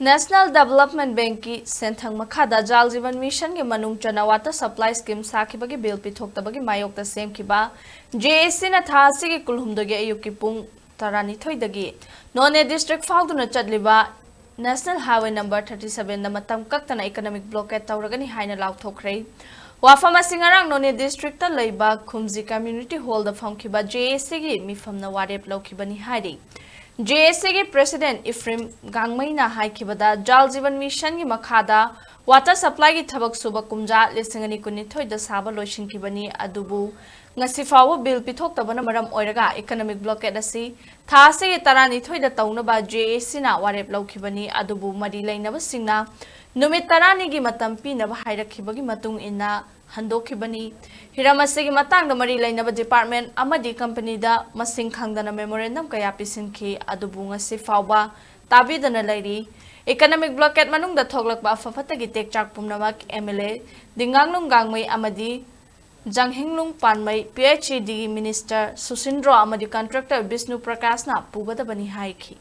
National Development Bank की सेंथंग मखादा जल जीवन मिशन के मनुंग चना वाटर सप्लाई स्कीम साखिबगी bill pithok-tabagi maiyokta semkiba JSC na thasi की कुलहुमदगी अयुकी पुंग 12 Noney district फाउदुना चटलिबा National Highway number 37 na Matam Kaktana economic blockade Touragani haina laothokhre Wafama singarang Noney district ta leiba khumji community hall da famkiba JSC gi mifamna warep laukibani hairi JSC के president इफ्रिम गांगमईना हाइखिबदा जल जीवन mission की मखादा water supply की थबक सुब कुमजा लिसिंगनी कुनिथोइदा साबा लोइसिंकिबनी अदुबु ngasifawo bill pithok-tabana maram oiraga economic blockade asi thase ge tarani thoida taunaba JSC na warep laukibani adubu mari lainaba singna numit tarani gi matam pinaba hairakibagi matung inna handokibani hiramase gi matang da mari lainaba department amadi company da masing khangdana memorandum kaya pisinki adubu ngasifawa tabidana lairi economic blockade manung da thoglakba afafata gi tekchak pumnamak MLA dinganglung gangmai amadi Janghinglung Panmai PhD Minister Susindro amadi contractor Vishnu Prakash na pugada bani haiki